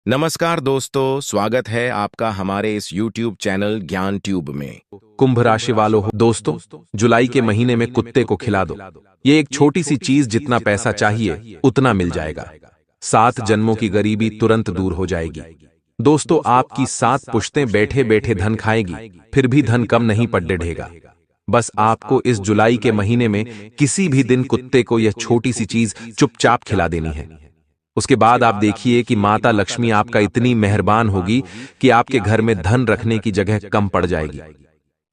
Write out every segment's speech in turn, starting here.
नमस्कार दोस्तों, स्वागत है आपका हमारे इस YouTube चैनल ज्ञान ट्यूब में। कुंभ राशि वालों हो दोस्तों, जुलाई के महीने में कुत्ते को खिला दो। ये एक छोटी सी चीज, जितना पैसा चाहिए उतना मिल जाएगा। 7 जन्मों की गरीबी तुरंत दूर हो जाएगी। दोस्तों, आपकी 7 पुश्तें बैठे बैठे धन खाएगी, फिर भी धन कम नहीं पड़ने देगा। बस आपको इस जुलाई के महीने में किसी भी दिन कुत्ते को यह छोटी सी चीज चुपचाप खिला देनी है। उसके बाद आप देखिए कि माता लक्ष्मी आपका इतनी मेहरबान होगी कि आपके घर में धन रखने की जगह कम पड़ जाएगी।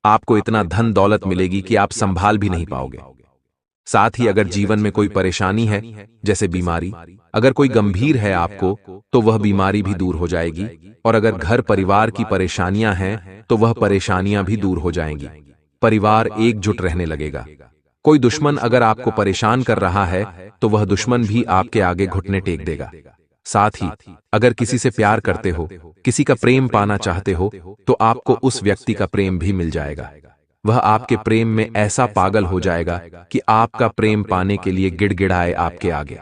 आपको इतना धन दौलत मिलेगी कि आप संभाल भी नहीं पाओगे। साथ ही अगर जीवन में कोई परेशानी है, जैसे बीमारी, अगर कोई गंभीर है आपको, तो वह बीमारी भी दूर हो जाएगी। और अगर घर परिवार की परेशानियां हैं, तो वह परेशानियां भी दूर हो जाएंगी। परिवार एकजुट रहने लगेगा। कोई दुश्मन अगर आपको परेशान कर रहा है, तो वह दुश्मन भी आपके आगे घुटने टेक देगा। साथ ही अगर किसी से प्यार करते हो, किसी का प्रेम पाना चाहते हो, तो आपको उस व्यक्ति का प्रेम भी मिल जाएगा। वह आपके प्रेम में ऐसा पागल हो जाएगा कि आपका प्रेम पाने के लिए गिड़गिड़ाए आपके आगे।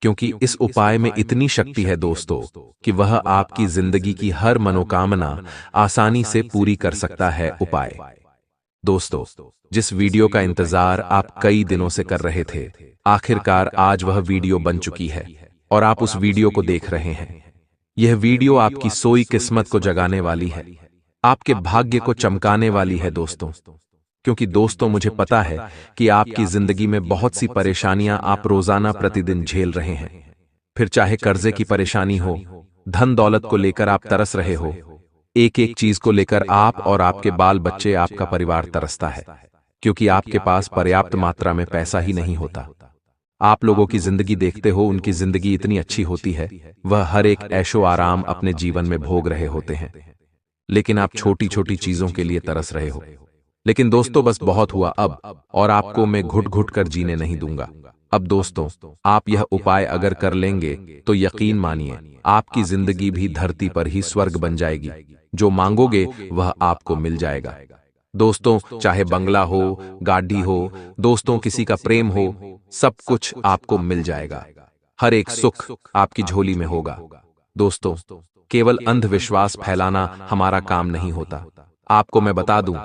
क्योंकि इस उपाय में इतनी शक्ति है दोस्तों, कि वह आपकी जिंदगी की हर मनोकामना आसानी से पूरी कर सकता है। उपाय दोस्तों, जिस वीडियो का इंतजार आप कई दिनों से कर रहे थे, आखिरकार आज वह वीडियो बन चुकी है और आप उस वीडियो को देख रहे हैं। यह वीडियो आपकी सोई किस्मत को जगाने वाली है, आपके भाग्य को चमकाने वाली है दोस्तों। क्योंकि दोस्तों, मुझे पता है कि आपकी जिंदगी में बहुत सी परेशानियां आप रोजाना प्रतिदिन झेल रहे हैं। फिर चाहे कर्जे की परेशानी हो, धन दौलत को लेकर आप तरस रहे हो, एक एक चीज को लेकर आप और आपके बाल बच्चे, आपका परिवार तरसता है, क्योंकि आपके पास पर्याप्त मात्रा में पैसा ही नहीं होता। आप लोगों की जिंदगी देखते हो, उनकी जिंदगी इतनी अच्छी होती है, वह हर एक ऐशो आराम अपने जीवन में भोग रहे होते हैं, लेकिन आप छोटी छोटी चीजों के लिए तरस रहे हो। लेकिन दोस्तों, बस बहुत हुआ अब, और आपको मैं घुट घुट कर जीने नहीं दूंगा। अब दोस्तों, आप यह उपाय अगर कर लेंगे, तो यकीन मानिए आपकी जिंदगी भी धरती पर ही स्वर्ग बन जाएगी। जो मांगोगे वह आपको मिल जाएगा। दोस्तों, चाहे बंगला हो, गाड़ी हो, दोस्तों किसी का प्रेम हो, सब कुछ आपको मिल जाएगा। हर एक सुख आपकी झोली में होगा। दोस्तों, केवल अंधविश्वास फैलाना हमारा काम नहीं होता। आपको मैं बता दूं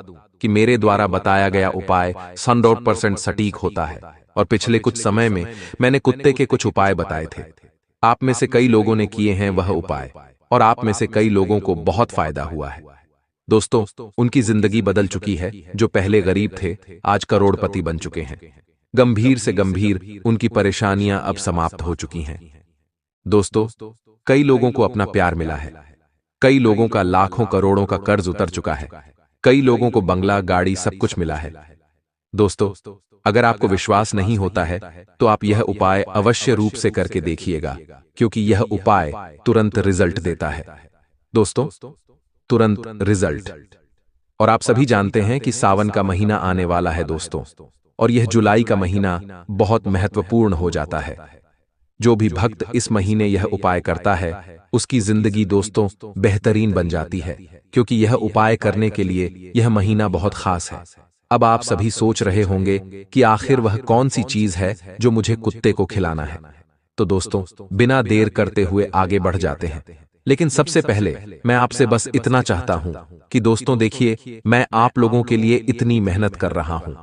कि मेरे द्वारा बताया गया उपाय 100% सटीक होता है। और पिछले कुछ समय में मैंने कुत्ते के कुछ उपाय बताए थे। आप में से कई लोगों ने किए हैं वह उपाय, और आप में से कई लोगों को बहुत फायदा हुआ है। दोस्तों, उनकी जिंदगी बदल चुकी है। जो पहले गरीब थे, आज करोड़पति बन चुके हैं। गंभीर से गंभीर उनकी परेशानियां अब समाप्त हो चुकी हैं। दोस्तों, कई लोगों को अपना प्यार मिला है। कई लोगों का लाखों करोड़ों का कर्ज उतर चुका है। कई लोगों को बंगला, गाड़ी, सब कुछ मिला है। दोस्तों, अगर आपको विश्वास नहीं होता है, तो आप यह उपाय अवश्य रूप से करके देखिएगा, क्योंकि यह उपाय तुरंत रिजल्ट देता है। दोस्तों, तुरंत रिजल्ट। और आप सभी जानते हैं कि सावन का महीना आने वाला है दोस्तों, और यह जुलाई का महीना बहुत महत्वपूर्ण हो जाता है। जो भी भक्त इस महीने यह उपाय करता है, उसकी जिंदगी दोस्तों बेहतरीन बन जाती है, क्योंकि यह उपाय करने के लिए यह महीना बहुत खास है। अब आप सभी सोच रहे होंगे कि आखिर वह कौन सी चीज है जो मुझे कुत्ते को खिलाना है। तो दोस्तों, बिना देर करते हुए आगे बढ़ जाते हैं। लेकिन सबसे पहले मैं आपसे बस इतना चाहता हूं कि दोस्तों देखिए, मैं आप लोगों के लिए इतनी मेहनत कर रहा हूं।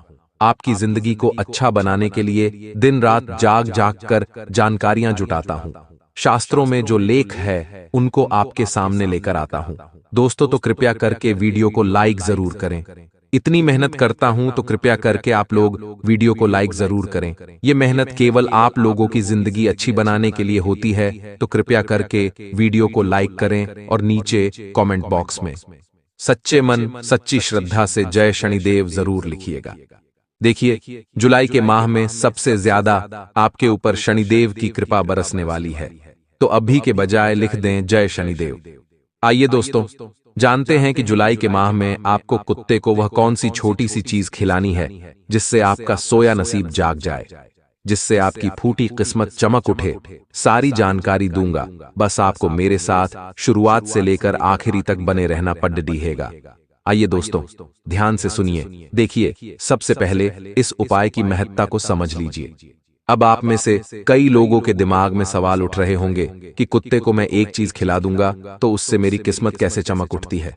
आपकी जिंदगी को अच्छा बनाने के लिए दिन रात जाग जाग कर जानकारियां जुटाता हूं। शास्त्रों में जो लेख है, उनको आपके सामने लेकर आता हूं। दोस्तों, तो कृपया करके वीडियो को लाइक जरूर करें। इतनी मेहनत करता हूं, तो कृपया करके आप लोग वीडियो को लाइक जरूर करें। ये मेहनत केवल आप लोगों की जिंदगी अच्छी बनाने के लिए होती है, तो कृपया करके वीडियो को लाइक करें और नीचे कमेंट बॉक्स में सच्चे मन, सच्ची श्रद्धा से जय शनिदेव जरूर लिखिएगा। देखिए, जुलाई के माह में सबसे ज्यादा आपके ऊपर शनिदेव की कृपा बरसने वाली है, तो अभी के बजाय लिख दें जय शनिदेव। आइए दोस्तों, जानते हैं कि जुलाई के माह में आपको कुत्ते को वह कौन सी छोटी सी चीज खिलानी है, जिससे आपका सोया नसीब जाग जाए, जिससे आपकी फूटी किस्मत चमक उठे। सारी जानकारी दूंगा, बस आपको मेरे साथ शुरुआत से लेकर आखिरी तक बने रहना पड़ेगा। आइए दोस्तों, ध्यान से सुनिए। देखिए, सबसे पहले इस उपाय की महत्ता को समझ लीजिए। अब आप में से कई लोगों के दिमाग में सवाल उठ रहे होंगे कि कुत्ते को मैं एक चीज खिला दूंगा तो उससे मेरी किस्मत कैसे चमक उठती है।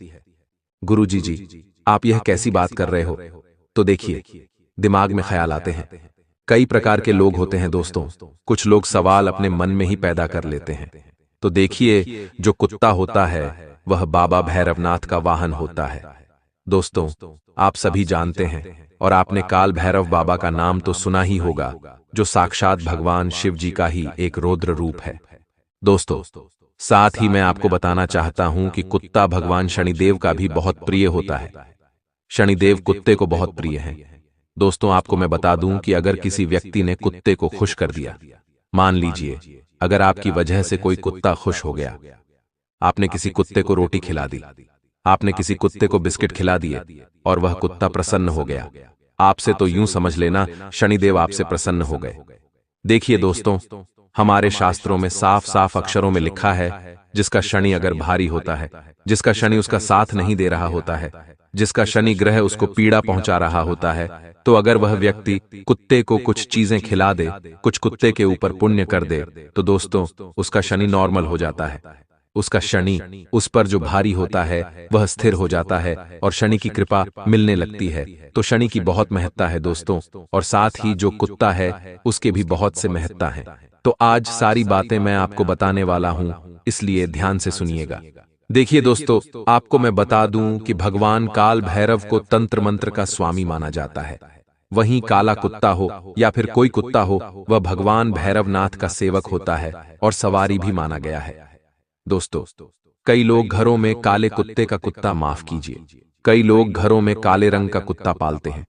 गुरुजी जी, आप यह कैसी बात कर रहे हो? तो देखिए, दिमाग में ख्याल आते हैं। कई प्रकार के लोग होते हैं दोस्तों। कुछ लोग सवाल अपने मन में ही पैदा कर लेते हैं। तो देखिए, जो कुत्ता होता है वह बाबा भैरवनाथ का वाहन होता है। दोस्तों, आप सभी जानते हैं और आपने काल भैरव बाबा का नाम तो सुना ही होगा, जो साक्षात भगवान शिव जी का ही एक रौद्र रूप है। दोस्तों, साथ ही मैं आपको बताना चाहता हूं कि कुत्ता भगवान शनिदेव का भी बहुत प्रिय होता है। शनिदेव कुत्ते को बहुत प्रिय हैं। दोस्तों, आपको मैं बता दूं कि अगर किसी व्यक्ति ने कुत्ते को खुश कर दिया, मान लीजिए अगर आपकी वजह से कोई कुत्ता खुश हो गया, आपने किसी कुत्ते को रोटी खिला दी, आपने किसी कुत्ते को बिस्किट खिला दिए और वह कुत्ता प्रसन्न हो गया, आपसे तो यूं समझ लेना शनिदेव आपसे प्रसन्न हो गए। देखिए दोस्तों, हमारे शास्त्रों में साफ साफ अक्षरों में लिखा है, जिसका शनि अगर भारी होता है, जिसका शनि उसका साथ नहीं दे रहा होता है, जिसका शनि ग्रह उसको पीड़ा पहुंचा रहा होता है, तो अगर वह व्यक्ति कुत्ते को कुछ चीजें खिला दे, कुछ कुत्ते के ऊपर पुण्य कर दे, तो दोस्तों उसका शनि नॉर्मल हो जाता है। उसका शनि उस पर जो भारी होता है वह स्थिर हो जाता है और शनि की कृपा मिलने लगती है। तो शनि की बहुत महत्ता है दोस्तों, और साथ ही जो कुत्ता है उसके भी बहुत से महत्ता है। तो आज सारी बातें मैं आपको बताने वाला हूं, इसलिए ध्यान से सुनिएगा। देखिए दोस्तों, आपको मैं बता दूं कि भगवान काल भैरव को तंत्र मंत्र का स्वामी माना जाता है। वहीं काला कुत्ता हो या फिर कोई कुत्ता हो, वह भगवान भैरवनाथ का सेवक होता है और सवारी भी माना गया है। दोस्तों, कई लोग घरों में काले कुत्ते का कुत्ता, माफ कीजिए, कई लोग घरों में काले रंग का कुत्ता पालते हैं।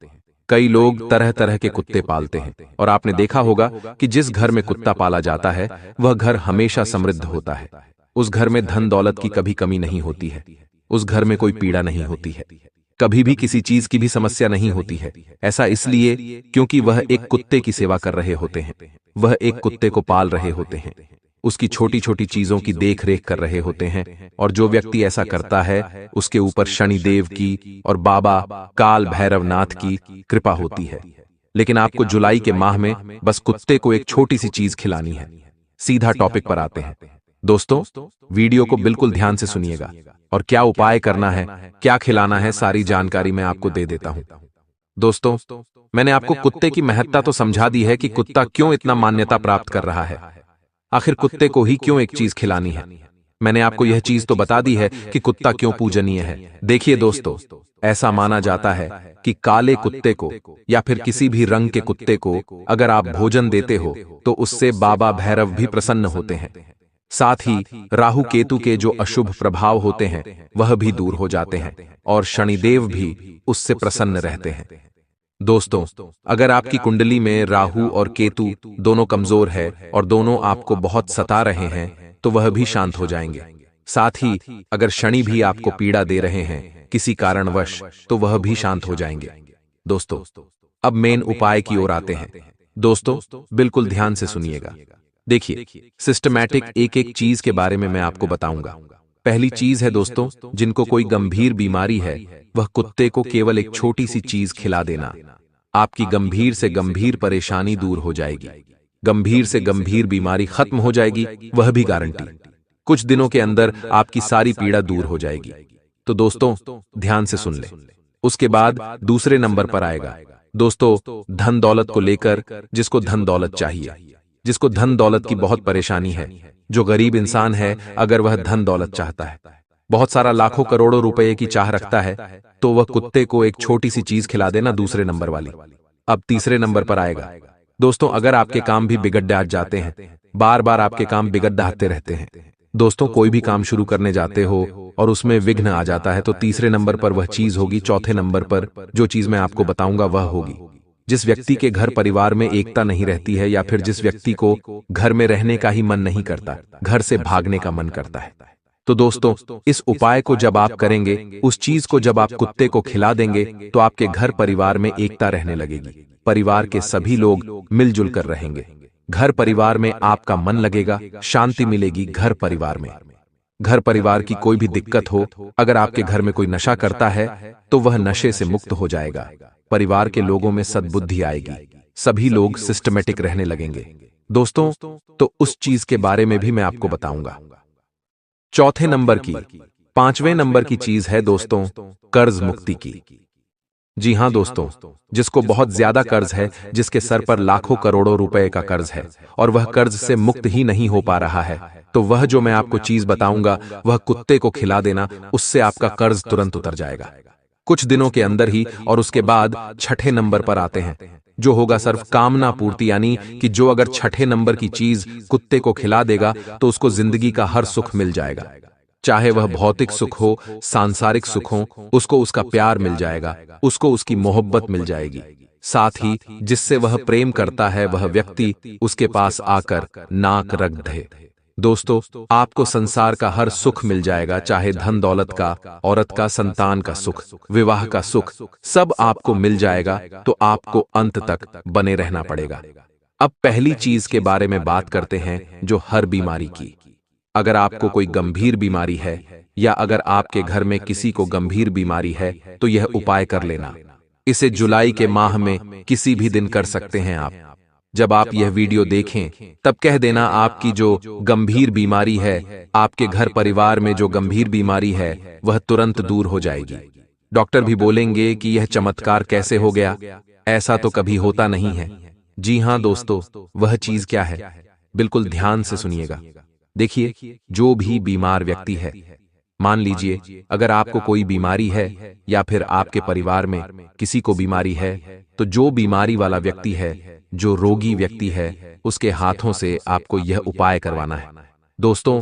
कई लोग तरह तरह के कुत्ते पालते हैं, और आपने देखा होगा कि जिस घर में कुत्ता पाला जाता है वह घर हमेशा समृद्ध होता है। उस घर में धन दौलत की कभी कमी नहीं होती है। उस घर में कोई पीड़ा नहीं होती है, कभी भी किसी चीज की भी समस्या नहीं होती है। ऐसा इसलिए क्योंकि वह एक कुत्ते की सेवा कर रहे होते हैं, वह एक कुत्ते को पाल रहे होते हैं, उसकी छोटी छोटी चीजों की देख रेख कर रहे होते हैं। और जो व्यक्ति ऐसा करता है उसके ऊपर शनिदेव की और बाबा काल भैरवनाथ की कृपा होती है। लेकिन आपको जुलाई के माह में बस कुत्ते को एक छोटी सी चीज खिलानी है। सीधा टॉपिक पर आते हैं। दोस्तों, वीडियो को बिल्कुल ध्यान से सुनिएगा और क्या उपाय करना है, क्या खिलाना है, सारी जानकारी मैं आपको दे देता हूं। दोस्तों, मैंने आपको कुत्ते की महत्ता तो समझा दी है कि कुत्ता क्यों इतना मान्यता प्राप्त कर रहा है। आखिर कुत्ते को ही क्यों एक चीज खिलानी है। मैंने आपको यह चीज तो बता दी है कि कुत्ता क्यों पूजनीय है। देखिए दोस्तों, ऐसा माना जाता है कि काले कुत्ते को या फिर किसी भी रंग के कुत्ते को अगर आप भोजन देते हो तो उससे बाबा भैरव भी प्रसन्न होते हैं। साथ ही राहु केतु के जो अशुभ प्रभाव होते हैं वह भी दूर हो जाते हैं और शनिदेव भी उससे प्रसन्न रहते हैं। दोस्तों, अगर आपकी कुंडली में राहु और केतु दोनों कमजोर है और दोनों आपको बहुत सता रहे हैं तो वह भी शांत हो जाएंगे। साथ ही अगर शनि भी आपको पीड़ा दे रहे हैं किसी कारणवश तो वह भी शांत हो जाएंगे। दोस्तों, अब मेन उपाय की ओर आते हैं। दोस्तों, बिल्कुल ध्यान से सुनिएगा। देखिए, सिस्टमैटिक एक एक चीज के बारे में मैं आपको बताऊंगा। पहली चीज है दोस्तों, जिनको कोई गंभीर बीमारी है वह कुत्ते को केवल एक छोटी सी चीज खिला देना। आपकी गंभीर से गंभीर परेशानी दूर हो जाएगी, गंभीर से गंभीर बीमारी खत्म हो जाएगी, वह भी गारंटी। कुछ दिनों के अंदर आपकी सारी पीड़ा दूर हो जाएगी। तो दोस्तों, ध्यान से सुन ले। उसके बाद दूसरे नंबर पर आएगा दोस्तों, धन दौलत को लेकर जिसको धन दौलत चाहिए, जिसको धन दौलत की बहुत परेशानी है, जो गरीब इंसान है अगर वह धन दौलत चाहता है, बहुत सारा लाखों करोड़ों रुपए की चाह रखता है, तो वह कुत्ते को एक छोटी सी चीज खिला देना, दूसरे नंबर वाली। अब तीसरे नंबर पर आएगा दोस्तों, अगर आपके काम भी बिगड़ जाते हैं, बार बार आपके काम बिगड़ जाते रहते हैं। दोस्तों, कोई भी काम शुरू करने जाते हो और उसमें विघ्न आ जाता है, तो तीसरे नंबर पर वह चीज होगी। चौथे नंबर पर जो चीज मैं आपको बताऊंगा वह होगी जिस व्यक्ति के घर परिवार में एकता नहीं रहती है, या फिर जिस व्यक्ति को घर में रहने का ही मन नहीं करता, घर से भागने का मन करता है। तो दोस्तों, इस उपाय को जब आप करेंगे, उस चीज को जब आप कुत्ते को खिला देंगे, तो आपके घर परिवार में एकता रहने लगेगी। परिवार के सभी लोग मिलजुल कर रहेंगे। घर परिवार में आपका मन लगेगा, शांति मिलेगी घर परिवार में। घर परिवार की कोई भी दिक्कत हो, अगर आपके घर में कोई नशा करता है तो वह नशे से मुक्त हो जाएगा। परिवार के लोगों में सद्बुद्धि आएगी, सभी लोग सिस्टमेटिक रहने लगेंगे। दोस्तों, तो उस चीज के बारे में भी मैं आपको बताऊंगा। चौथे नंबर की, पांचवें नंबर की चीज है दोस्तों, कर्ज मुक्ति की। जी हां दोस्तों, जिसको बहुत ज्यादा कर्ज है, जिसके सर पर लाखों करोड़ों रुपए का कर्ज है और वह कर्ज से मुक्त ही नहीं हो पा रहा है, तो वह जो मैं आपको चीज बताऊंगा वह कुत्ते को खिला देना, उससे आपका कर्ज तुरंत उतर जाएगा कुछ दिनों के अंदर ही। और उसके बाद छठे नंबर पर आते हैं, जो होगा सिर्फ कामना पूर्ति, यानी कि जो अगर छठे नंबर की चीज कुत्ते को खिला देगा तो उसको जिंदगी का हर सुख मिल जाएगा, चाहे वह भौतिक सुख हो, सांसारिक सुख हो, उसको उसका प्यार मिल जाएगा, उसको उसकी मोहब्बत मिल जाएगी। साथ ही जिससे वह प्रेम करता है वह व्यक्ति उसके पास आकर नाक रख दे। दोस्तों, आपको संसार का हर सुख मिल जाएगा, चाहे धन दौलत का, औरत का, संतान का सुख, विवाह का सुख, सब आपको मिल जाएगा। तो आपको अंत तक बने रहना पड़ेगा। अब पहली चीज के बारे में बात करते हैं, जो हर बीमारी की। अगर आपको कोई गंभीर बीमारी है या अगर आपके घर में किसी को गंभीर बीमारी है तो यह उपाय कर लेना। इसे जुलाई के माह में किसी भी दिन कर सकते हैं आप। जब आप यह वीडियो देखें तब कह देना आपकी जो गंभीर बीमारी है, आपके घर परिवार में जो गंभीर बीमारी है वह तुरंत दूर हो जाएगी। डॉक्टर भी बोलेंगे कि यह चमत्कार कैसे हो गया, ऐसा तो कभी होता नहीं है। जी हां दोस्तों, वह चीज क्या है, बिल्कुल ध्यान से सुनिएगा। देखिए, जो भी बीमार व्यक्ति है, मान लीजिए अगर आपको कोई बीमारी है या फिर आपके परिवार में किसी को बीमारी है, तो जो बीमारी वाला व्यक्ति है, जो रोगी व्यक्ति है, उसके हाथों से आपको यह उपाय करवाना है दोस्तों,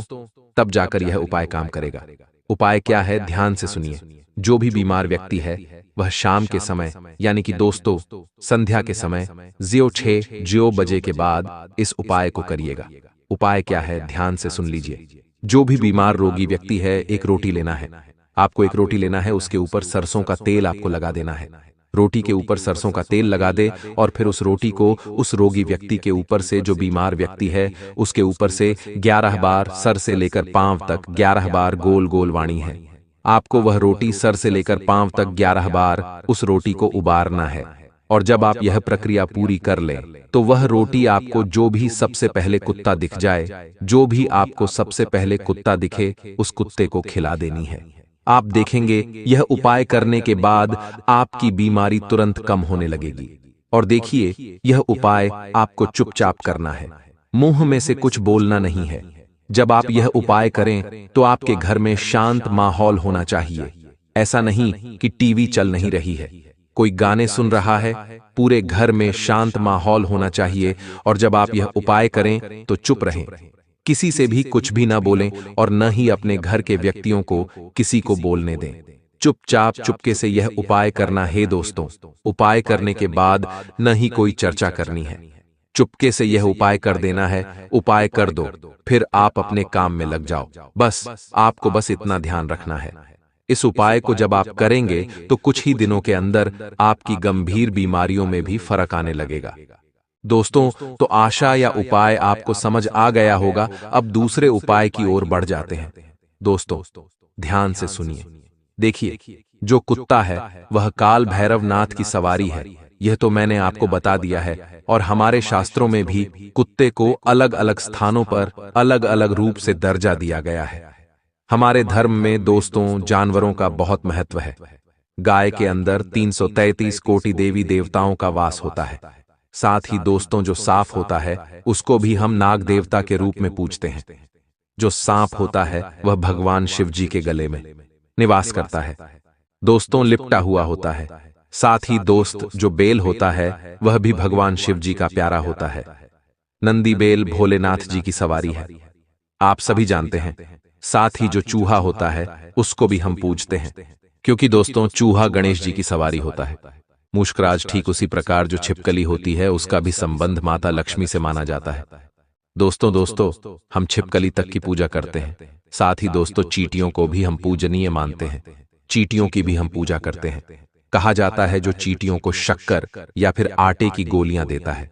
तब जाकर यह उपाय काम करेगा। उपाय क्या है, ध्यान से सुनिए। जो भी बीमार व्यक्ति है वह शाम के समय, यानी कि दोस्तों संध्या के समय 06 बजे के बाद इस उपाय को करिएगा। उपाय क्या है, ध्यान से सुन लीजिए। जो भी बीमार रोगी व्यक्ति है, एक रोटी लेना है आपको, एक रोटी लेना है, उसके ऊपर सरसों का तेल आपको लगा देना है। रोटी के ऊपर सरसों का तेल लगा दे और फिर उस रोटी को उस रोगी व्यक्ति के ऊपर से, जो बीमार व्यक्ति है उसके ऊपर से 11 बार, सर से लेकर पांव तक 11 बार गोल गोल वाणी है। आपको वह रोटी सर से लेकर पांव तक 11 बार उस रोटी को उबारना है। और जब आप यह प्रक्रिया पूरी कर लें तो वह रोटी आपको जो भी सबसे पहले कुत्ता दिख जाए, जो भी आपको सबसे पहले कुत्ता दिखे, उस कुत्ते को खिला देनी है। आप देखेंगे यह उपाय करने के बाद आपकी बीमारी तुरंत कम होने लगेगी। और देखिए, यह उपाय आपको चुपचाप करना है, मुंह में से कुछ बोलना नहीं है। जब आप यह उपाय करें तो आपके घर में शांत माहौल होना चाहिए। ऐसा नहीं कि टीवी चल नहीं रही है, कोई गाने सुन रहा है, पूरे घर में शांत माहौल होना चाहिए। और जब आप यह उपाय करें तो चुप रहें, किसी से भी कुछ भी ना बोलें और न ही अपने घर के व्यक्तियों को किसी को बोलने दें। चुपचाप चुपके से यह उपाय करना है दोस्तों। उपाय करने के बाद न ही कोई चर्चा करनी है, चुपके से यह उपाय कर देना है। उपाय कर दो, फिर आप अपने काम में लग जाओ। बस आपको बस इतना ध्यान रखना है। इस उपाय को जब आप करेंगे तो कुछ ही दिनों के अंदर आपकी गंभीर बीमारियों में भी फर्क आने लगेगा। दोस्तों, तो आशा या उपाय आपको समझ आ गया होगा। अब दूसरे उपाय की ओर बढ़ जाते हैं। दोस्तों, ध्यान से सुनिए। देखिए, जो कुत्ता है वह काल भैरव नाथ की सवारी है, यह तो मैंने आपको बता दिया है। और हमारे शास्त्रों में भी कुत्ते को अलग अलग स्थानों पर अलग अलग रूप से दर्जा दिया गया है। हमारे धर्म में दोस्तों जानवरों का बहुत महत्व है। गाय के अंदर 333 कोटि देवी देवताओं का वास होता है। साथ ही दोस्तों जो सांप होता है उसको भी हम नाग देवता के रूप में पूजते हैं। जो सांप होता है वह भगवान शिव जी के गले में निवास करता है, दोस्तों लिपटा हुआ होता है। साथ ही दोस्त जो बेल होता है वह भी भगवान शिव जी का प्यारा होता है। नंदी बेल भोलेनाथ जी की सवारी है, आप सभी जानते हैं। साथ ही जो चूहा होता है उसको भी हम पूजते हैं, क्योंकि दोस्तों चूहा गणेश जी की सवारी होता है। मुश्कराज ठीक उसी प्रकार जो छिपकली होती है उसका भी संबंध माता लक्ष्मी से माना जाता है। दोस्तों हम छिपकली तक की पूजा करते हैं। साथ ही दोस्तों चींटियों को भी हम पूजनीय मानते हैं, चींटियों की भी हम पूजा करते हैं। कहा जाता है जो चींटियों को शक्कर या फिर आटे की गोलियां देता है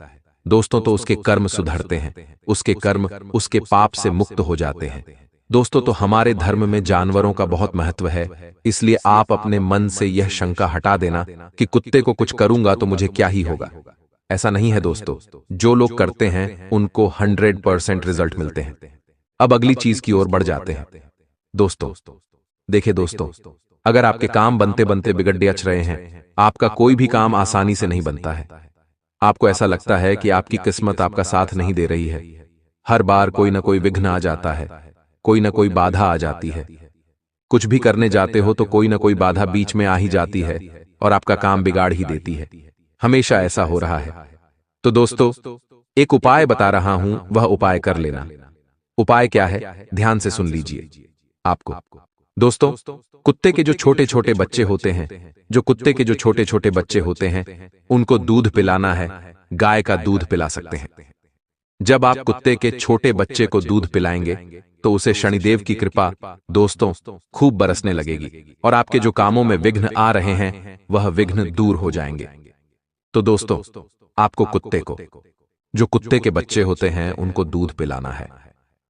दोस्तों तो उसके कर्म सुधरते हैं, उसके कर्म उसके पाप से मुक्त हो जाते हैं। दोस्तों तो हमारे धर्म में जानवरों का बहुत महत्व है, इसलिए आप अपने मन से यह शंका हटा देना कि कुत्ते को कुछ करूंगा तो मुझे क्या ही होगा। ऐसा नहीं है दोस्तों। जो लोग करते हैं उनको 100% रिजल्ट मिलते हैं। अब अगली चीज की ओर बढ़ जाते हैं। दोस्तों देखिए दोस्तों, अगर आपके काम बनते बनते बिगड़ अच रहे हैं, आपका कोई भी काम आसानी से नहीं बनता है। आपको ऐसा लगता है कि आपकी किस्मत आपका साथ नहीं दे रही है। हर बार कोई ना कोई विघ्न आ जाता है, कोई ना कोई बाधा आ जाती है। कुछ भी करने जाते हो तो कोई ना कोई बाधा बीच में आ ही जाती है और आपका काम बिगाड़ ही देती है। हमेशा ऐसा हो रहा है। तो दोस्तों एक उपाय बता रहा हूं, वह उपाय कर लेना। उपाय क्या है, ध्यान से सुन लीजिए। आपको दोस्तों कुत्ते के जो छोटे छोटे बच्चे होते हैं, उनको दूध पिलाना है। गाय का दूध पिला सकते हैं। जब आप कुत्ते के छोटे बच्चे को दूध पिलाएंगे तो उसे शनिदेव की कृपा दोस्तों खूब बरसने लगेगी और आपके जो कामों में विघ्न आ रहे हैं वह विघ्न दूर हो जाएंगे। तो दोस्तों आपको जो कुत्ते के बच्चे होते हैं उनको दूध पिलाना है।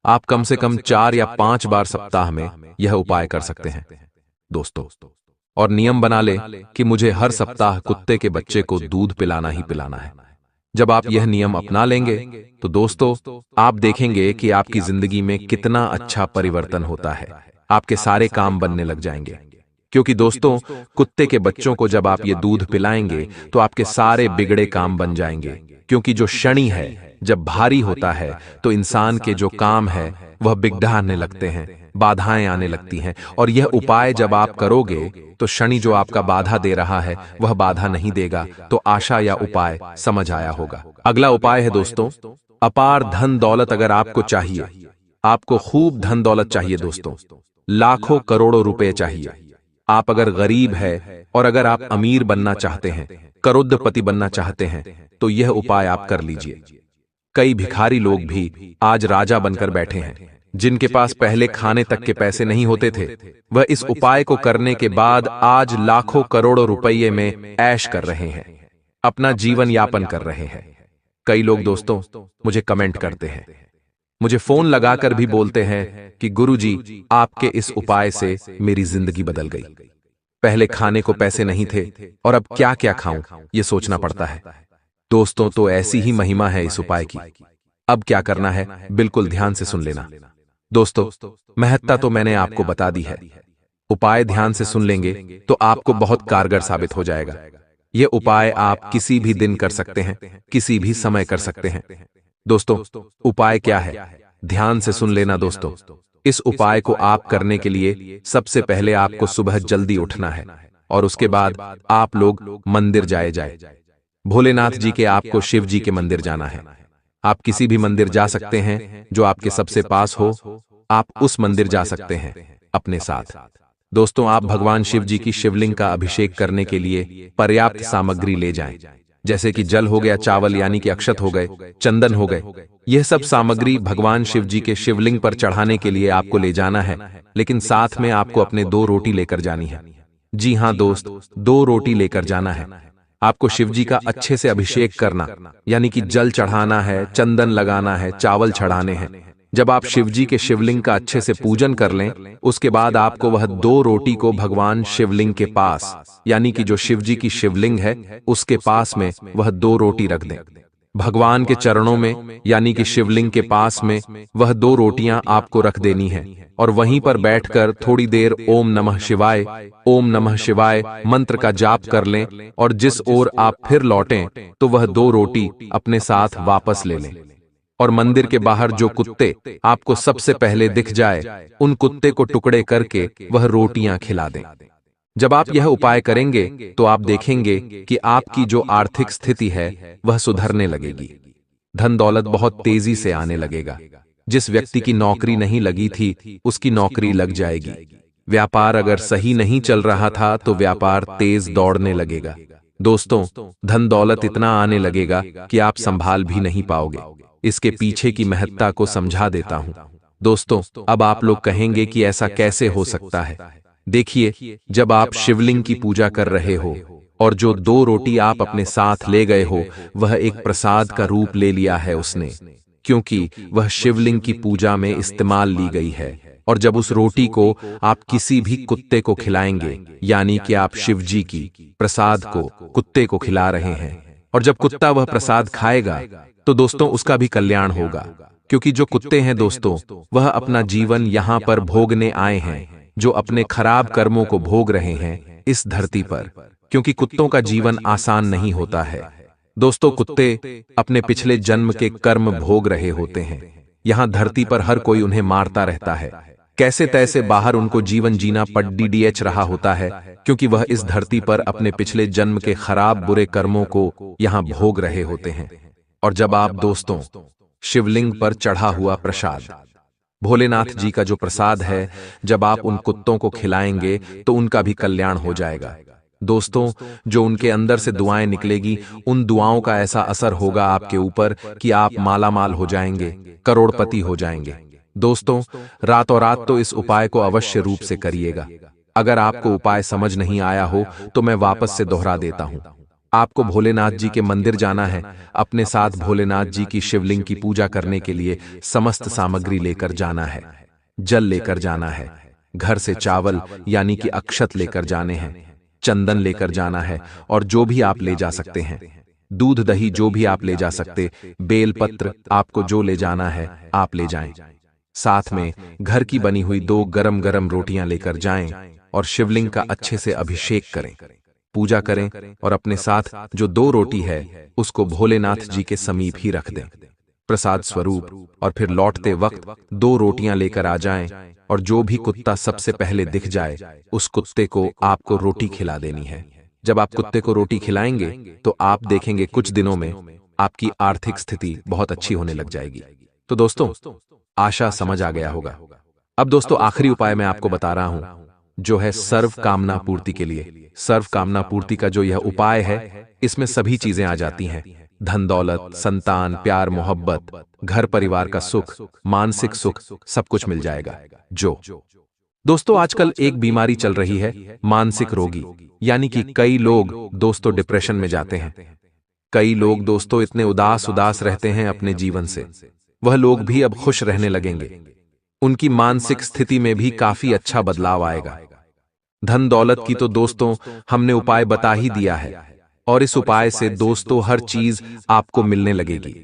आप कम से कम 4 या 5 बार सप्ताह में यह उपाय कर सकते हैं दोस्तों। और नियम बना ले कि मुझे हर सप्ताह कुत्ते के बच्चे को दूध पिलाना ही पिलाना है। जब आप यह नियम अपना लेंगे तो दोस्तों आप देखेंगे कि आपकी जिंदगी में कितना अच्छा परिवर्तन होता है। आपके सारे काम बनने लग जाएंगे। क्योंकि दोस्तों कुत्ते के बच्चों को जब आप ये दूध पिलाएंगे तो आपके सारे बिगड़े काम बन जाएंगे। क्योंकि जो शनि है जब भारी होता है तो इंसान के जो काम है वह बिगड़ने लगते हैं, बाधाएं आने लगती हैं। और यह उपाय जब आप करोगे तो शनि जो आपका बाधा दे रहा है वह बाधा नहीं देगा। तो आशा या उपाय समझ आया होगा। अगला उपाय है दोस्तों अपार धन दौलत। अगर आपको चाहिए, आपको खूब धन दौलत चाहिए दोस्तों, लाखों करोड़ों रुपए चाहिए। आप अगर गरीब है और अगर आप अमीर बनना चाहते हैं, करोड़पति बनना चाहते हैं तो यह उपाय आप कर लीजिए। कई भिखारी लोग भी आज राजा बनकर बैठे हैं। जिनके पास पहले खाने तक के पैसे नहीं होते थे, वह इस उपाय को करने के बाद आज लाखों करोड़ों रुपये में ऐश कर रहे हैं, अपना जीवन यापन कर रहे हैं। कई लोग दोस्तों मुझे कमेंट करते हैं, मुझे फोन लगाकर भी बोलते हैं कि गुरुजी आपके इस उपाय से मेरी जिंदगी बदल गई। पहले खाने को पैसे नहीं थे और अब क्या क्या खाऊं ये सोचना पड़ता है। दोस्तों तो ऐसी ही महिमा है इस उपाय की। अब क्या करना है बिल्कुल ध्यान से सुन लेना। दोस्तों महत्ता तो मैंने आपको बता दी है। उपाय ध्यान से सुन लेंगे तो आपको बहुत कारगर साबित हो जाएगा। यह उपाय आप किसी भी दिन कर सकते हैं, किसी भी समय कर सकते हैं। दोस्तों उपाय क्या है, ध्यान से सुन लेना दोस्तों। इस उपाय को आप करने के लिए सबसे पहले आपको सुबह जल्दी उठना है और उसके बाद आप लोग मंदिर जाए। भोलेनाथ जी के, आपको शिव जी के मंदिर जाना है। आप किसी भी मंदिर जा सकते हैं जो आपके सबसे पास हो। आप उस मंदिर जा सकते हैं अपने साथ। दोस्तों आप भगवान शिव जी की शिवलिंग का अभिषेक करने के लिए पर्याप्त सामग्री ले जाएं। जैसे कि जल हो गया, चावल यानी कि अक्षत हो गए, चंदन हो गए। यह सब सामग्री भगवान शिव जी के शिवलिंग पर चढ़ाने के लिए आपको ले जाना है। लेकिन साथ में आपको अपने 2 रोटी लेकर जानी है। जी हां दोस्त, 2 रोटी लेकर जाना है। आपको शिव जी का अच्छे से अभिषेक करना यानी कि जल चढ़ाना है, चंदन लगाना है, चावल चढ़ाने हैं। जब आप शिव जी के शिवलिंग का अच्छे से पूजन कर लें, उसके बाद आपको वह 2 रोटी को भगवान शिवलिंग के पास यानी कि जो शिव जी की शिवलिंग है उसके पास में वह 2 रोटी रख दें। भगवान के चरणों में यानी कि शिवलिंग के पास में वह 2 रोटियां आपको रख देनी है और वहीं पर बैठकर थोड़ी देर ओम नमः शिवाय मंत्र का जाप कर लें। और जिस ओर आप फिर लौटें तो वह 2 रोटी अपने साथ वापस ले लें। और मंदिर के बाहर जो कुत्ते आपको सबसे पहले दिख जाए, उन कुत्ते को टुकड़े करके वह रोटियां खिला दें। जब आप यह उपाय करेंगे तो आप देखेंगे कि आपकी जो आर्थिक स्थिति है वह सुधरने लगेगी। धन दौलत बहुत तेजी से आने लगेगा। जिस व्यक्ति की नौकरी नहीं लगी थी उसकी नौकरी लग जाएगी। व्यापार अगर सही नहीं चल रहा था तो व्यापार तेज दौड़ने लगेगा। दोस्तों धन दौलत इतना आने लगेगा कि आप संभाल भी नहीं पाओगे। इसके पीछे की महत्ता को समझा देता हूं। दोस्तों अब आप लोग कहेंगे कि ऐसा कैसे हो सकता है। देखिए, जब आप शिवलिंग की पूजा कर रहे हो और जो 2 रोटी आप अपने साथ ले गए हो वह एक प्रसाद का रूप ले लिया है उसने, क्योंकि वह शिवलिंग की पूजा में इस्तेमाल ली गई है। और जब उस रोटी को आप किसी भी कुत्ते को खिलाएंगे यानी कि आप शिव जी की प्रसाद को कुत्ते को खिला रहे हैं, और जब कुत्ता वह प्रसाद खाएगा तो दोस्तों उसका भी कल्याण होगा, क्योंकि जो कुत्ते हैं दोस्तों वह अपना जीवन यहाँ पर भोगने आए हैं, जो अपने खराब कर्मों को भोग रहे हैं इस धरती पर, क्योंकि कुत्तों का जीवन आसान नहीं होता है। दोस्तों कुत्ते अपने पिछले जन्म के कर्म भोग रहे होते हैं। यहाँ धरती पर हर कोई उन्हें मारता रहता है, कैसे तैसे बाहर उनको जीवन जीना पड़डीडीएच रहा होता है, क्योंकि वह इस धरती पर अपने पिछले जन्म के खराब बुरे कर्मों को यहाँ भोग रहे होते हैं। और जब आप दोस्तों शिवलिंग पर चढ़ा हुआ प्रसाद, भोलेनाथ जी का जो प्रसाद है, जब आप उन कुत्तों को खिलाएंगे तो उनका भी कल्याण हो जाएगा। दोस्तों जो उनके अंदर से दुआएं निकलेगी, उन दुआओं का ऐसा असर होगा आपके ऊपर कि आप मालामाल हो जाएंगे, करोड़पति हो जाएंगे। दोस्तों रातों रात तो इस उपाय को अवश्य रूप से करिएगा। अगर आपको उपाय समझ नहीं आया हो तो मैं वापस से दोहरा देता हूं। आपको भोलेनाथ जी के मंदिर जाना है, अपने साथ भोलेनाथ जी की शिवलिंग की पूजा करने के लिए समस्त सामग्री लेकर जाना है, जल लेकर जाना है, घर से चावल यानी कि अक्षत लेकर जाने हैं, चंदन लेकर जाना है, और जो भी आप ले जा सकते हैं, दूध दही जो भी आप ले जा सकते, बेलपत्र आपको जो ले जाना है आप ले जाएं। साथ में घर की बनी हुई 2 गरम गरम रोटियां लेकर जाएं और शिवलिंग का अच्छे से अभिषेक करें, पूजा करें, और अपने साथ जो 2 रोटी है उसको भोलेनाथ जी के समीप ही रख दें प्रसाद स्वरूप, और फिर लौटते वक्त 2 रोटियां लेकर आ जाएं, और जो भी कुत्ता सबसे पहले दिख जाए उस कुत्ते को आपको रोटी खिला देनी है। जब आप कुत्ते को रोटी खिलाएंगे तो आप देखेंगे कुछ दिनों में आपकी आर्थिक स्थिति बहुत अच्छी होने लग जाएगी। तो दोस्तों आशा समझ आ गया होगा। अब दोस्तों आखिरी उपाय मैं आपको बता रहा हूं, जो है सर्व कामना पूर्ति के लिए। सर्व कामना पूर्ति का जो यह उपाय है, इसमें सभी चीजें आ जाती हैं, धन दौलत, संतान, प्यार मोहब्बत, घर परिवार का सुख, मानसिक सुख, सब कुछ मिल जाएगा। जो दोस्तों आजकल एक बीमारी चल रही है, मानसिक रोगी, यानी कि कई लोग दोस्तों डिप्रेशन में जाते हैं। कई लोग दोस्तों इतने उदास रहते हैं अपने जीवन से, वह लोग भी अब खुश रहने लगेंगे। उनकी मानसिक स्थिति में भी काफी अच्छा बदलाव आएगा। धन दौलत की तो दोस्तों हमने उपाय बता ही दिया है, और इस उपाय से दोस्तों हर चीज आपको मिलने लगेगी।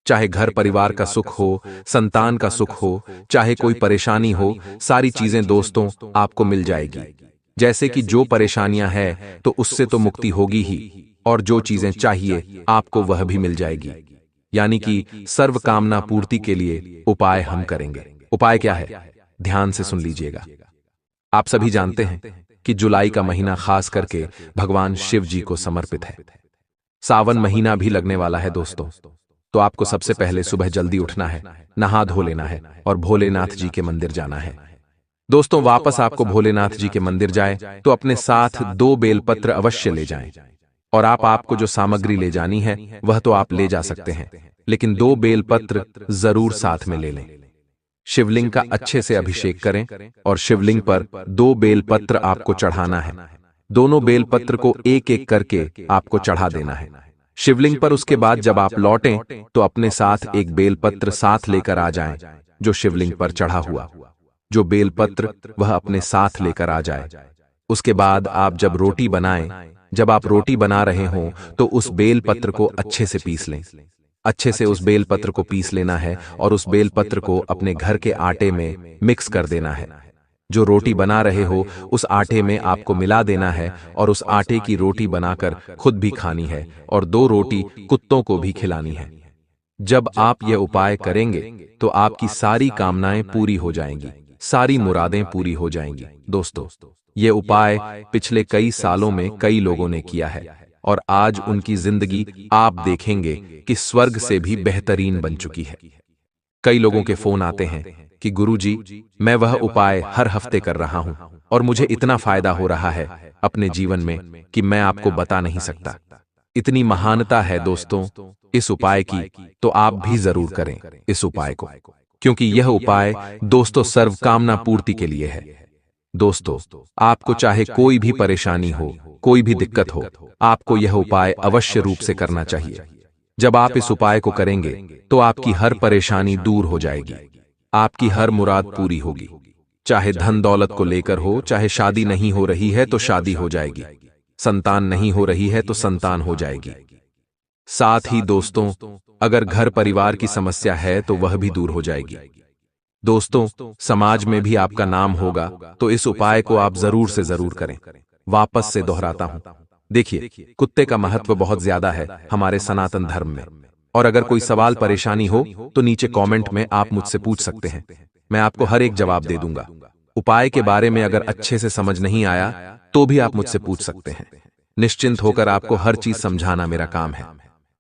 चाहे घर परिवार का सुख हो, संतान का सुख हो, चाहे कोई परेशानी हो, सारी चीजें दोस्तों आपको मिल जाएगी। जैसे कि जो परेशानियां हैं तो उससे तो मुक्ति होगी ही, और जो चीजें चाहिए आपको वह भी मिल जाएगी। यानी कि सर्व कामना पूर्ति के लिए उपाय हम करेंगे। उपाय क्या है, ध्यान से सुन लीजिएगा। आप सभी जानते हैं कि जुलाई का महीना खास करके भगवान शिव जी को समर्पित है। सावन महीना भी लगने वाला है दोस्तों, तो आपको सबसे पहले सुबह जल्दी उठना है, नहा धो लेना है और भोलेनाथ जी के मंदिर जाना है। दोस्तों वापस आपको भोलेनाथ जी के मंदिर जाए तो अपने साथ 2 बेलपत्र अवश्य ले जाएं, और आपको जो सामग्री ले जानी है वह तो आप ले जा सकते हैं, लेकिन 2 बेलपत्र जरूर साथ में ले लें। शिवलिंग का अच्छे से अभिषेक करें और शिवलिंग पर 2 बेलपत्र आपको चढ़ाना है। दोनों बेलपत्र को एक एक करके आपको चढ़ा देना है शिवलिंग पर। उसके बाद जब आप लौटें तो अपने साथ एक बेलपत्र साथ लेकर आ जाएं, जो शिवलिंग पर चढ़ा हुआ जो बेलपत्र वह अपने साथ लेकर आ जाए। उसके बाद आप जब रोटी बनाएं, जब आप रोटी बना रहे हों तो उस बेलपत्र को अच्छे से पीस लें। अच्छे से उस बेलपत्र को पीस लेना है और उस बेलपत्र को अपने घर के आटे में मिक्स कर देना है। जो रोटी बना रहे हो उस आटे में आपको मिला देना है और उस आटे की रोटी बनाकर खुद भी खानी है और 2 रोटी कुत्तों को भी खिलानी है। जब आप यह उपाय करेंगे तो आपकी सारी कामनाएं पूरी हो जाएंगी, सारी मुरादें पूरी हो जाएंगी। दोस्तों यह उपाय पिछले कई सालों में कई लोगों ने किया है और आज उनकी जिंदगी आप देखेंगे कि स्वर्ग से भी बेहतरीन बन चुकी है। कई लोगों के फोन आते हैं कि गुरुजी मैं वह उपाय हर हफ्ते कर रहा हूं और मुझे इतना फायदा हो रहा है अपने जीवन में कि मैं आपको बता नहीं सकता। इतनी महानता है दोस्तों इस उपाय की, तो आप भी जरूर करें इस उपाय को, क्योंकि यह उपाय दोस्तों सर्व कामना पूर्ति के लिए है। दोस्तों आपको चाहे कोई भी परेशानी हो, कोई भी दिक्कत हो, आपको यह उपाय अवश्य रूप से करना चाहिए। जब आप इस उपाय को करेंगे तो आपकी हर परेशानी दूर हो जाएगी, आपकी हर मुराद पूरी होगी। चाहे धन दौलत को लेकर हो, चाहे शादी नहीं हो रही है तो शादी हो जाएगी, संतान नहीं हो रही है तो संतान हो जाएगी, साथ ही दोस्तों, अगर घर परिवार की समस्या है तो वह भी दूर हो जाएगी। दोस्तों, समाज में भी आपका नाम होगा, तो इस उपाय को आप जरूर से जरूर करें। वापस से दोहराता हूं, देखिए, कुत्ते का महत्व बहुत ज्यादा है हमारे सनातन धर्म में। और अगर कोई सवाल परेशानी हो तो नीचे कमेंट में आप मुझसे पूछ सकते हैं, मैं आपको हर एक जवाब दे दूंगा। उपाय के बारे में अगर अच्छे से समझ नहीं आया तो भी आप मुझसे पूछ सकते हैं। निश्चिंत होकर आपको हर चीज समझाना मेरा काम है।